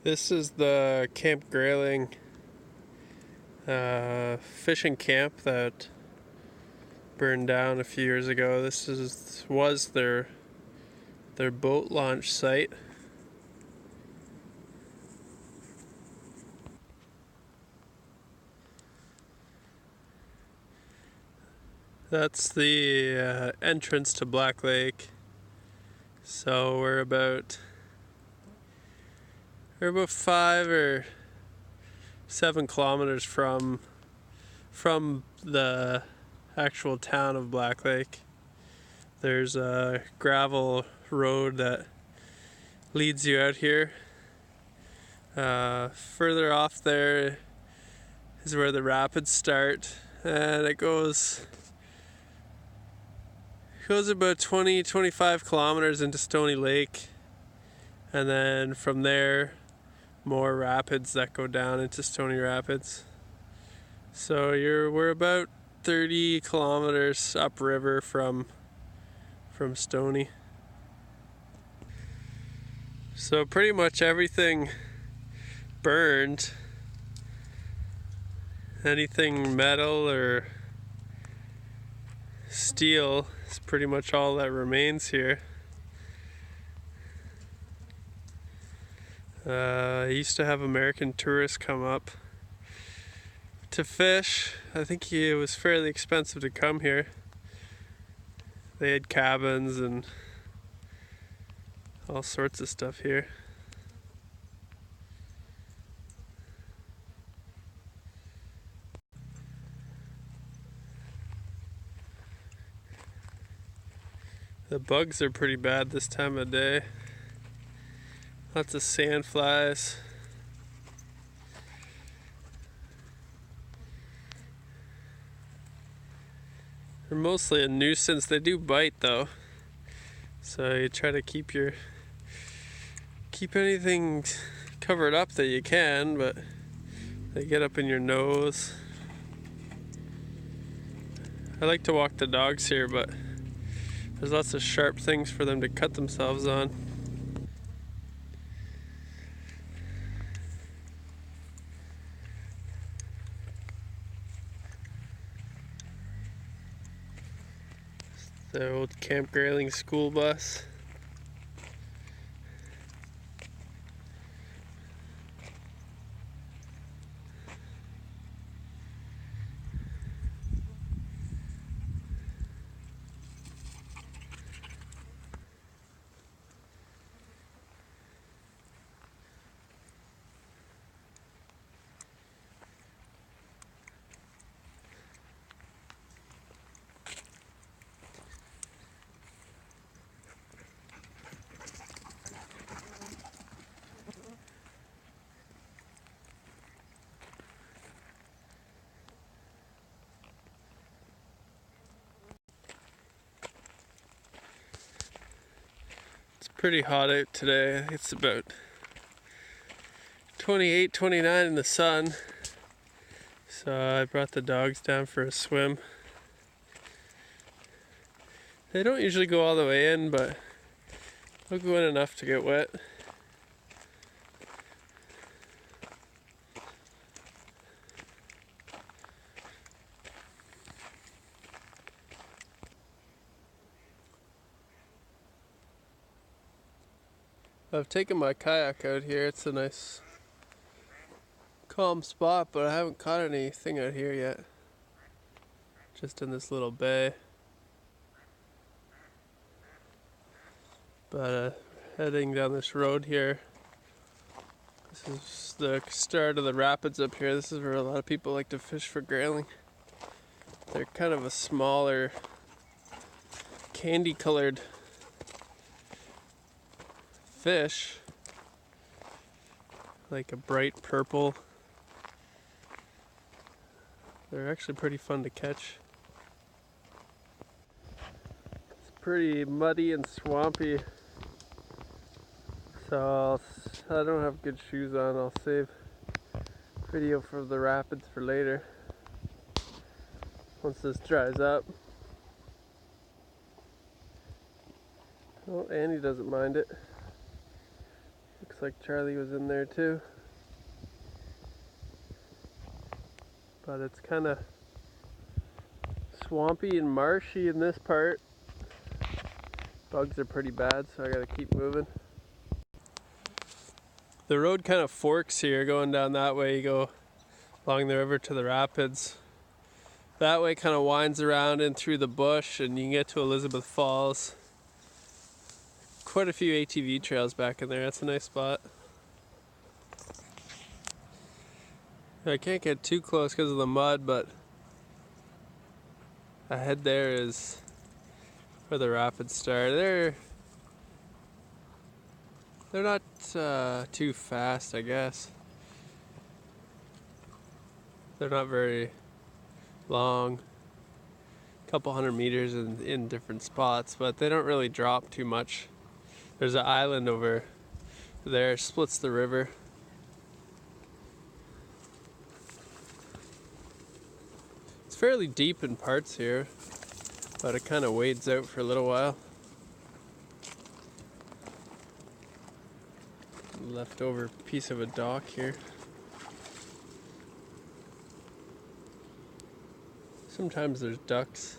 This is the Camp Grayling fishing camp that burned down a few years ago. Was their boat launch site. That's the entrance to Black Lake. So we're about 5 or 7 kilometers from the actual town of Black Lake. There's a gravel road that leads you out here. Further off there is where the rapids start, and it goes about 20-25 kilometers into Stony Lake, and then from there more rapids that go down into Stony Rapids. So we're about 30 kilometers upriver from Stony. So pretty much everything burned. Anything metal or steel is pretty much all that remains here. I used to have American tourists come up to fish. I think it was fairly expensive to come here. They had cabins and all sorts of stuff here. The bugs are pretty bad this time of day. Lots of sand flies. They're mostly a nuisance. They do bite though. So you try to keep anything covered up that you can, but they get up in your nose. I like to walk the dogs here, but there's lots of sharp things for them to cut themselves on. The old Camp Grayling school bus. Pretty hot out today. It's about 28, 29 in the sun. So I brought the dogs down for a swim. They don't usually go all the way in, but they'll go in enough to get wet. I've taken my kayak out here. It's a nice calm spot, but I haven't caught anything out here yet. Just in this little bay. But heading down this road here. This is the start of the rapids up here. This is where a lot of people like to fish for grayling. They're kind of a smaller, candy-colored fish, like a bright purple. They're actually pretty fun to catch. It's pretty muddy and swampy, so I don't have good shoes on. I'll save video for the rapids for later, once this dries up. Oh, Annie doesn't mind it. Looks like Charlie was in there too. But it's kind of swampy and marshy in this part. Bugs are pretty bad, so I gotta keep moving. The road kind of forks here, going down that way. You go along the river to the rapids. That way kind of winds around in through the bush and you can get to Elizabeth Falls. Quite a few ATV trails back in there. That's a nice spot. I can't get too close because of the mud, but ahead there is where the rapids start. They're not too fast, I guess. They're not very long, a couple hundred meters in different spots, but they don't really drop too much. There's an island over there, splits the river. It's fairly deep in parts here, but it kind of wades out for a little while. Leftover piece of a dock here. Sometimes there's ducks.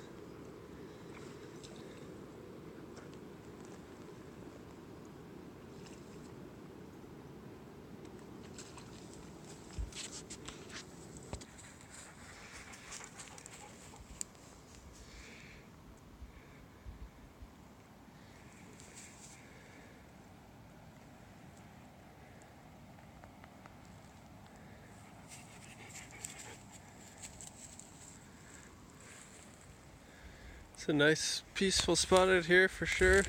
It's a nice peaceful spot out here for sure.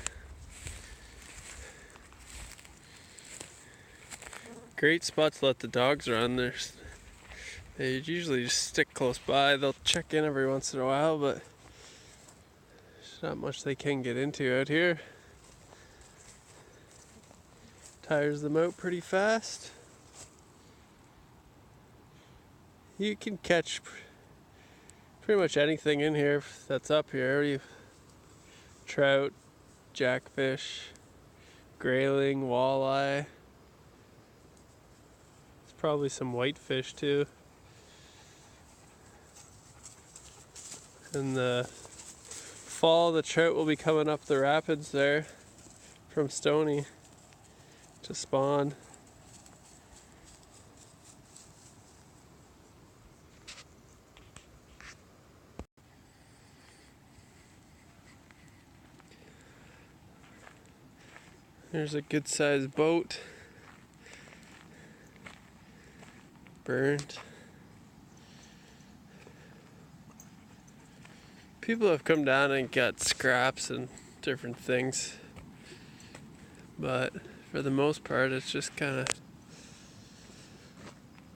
Great spot to let the dogs run. They usually just stick close by. They'll check in every once in a while, but there's not much they can get into out here. Tires them out pretty fast. You can catch pretty much anything in here that's up here. Trout, jackfish, grayling, walleye. There's probably some whitefish too. In the fall, the trout will be coming up the rapids there from Stony to spawn. There's a good sized boat. Burned. People have come down and got scraps and different things, but for the most part it's just kind of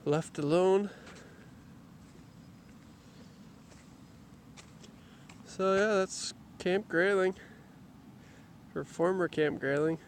left alone. So yeah, that's Camp Grayling, or former Camp Grayling.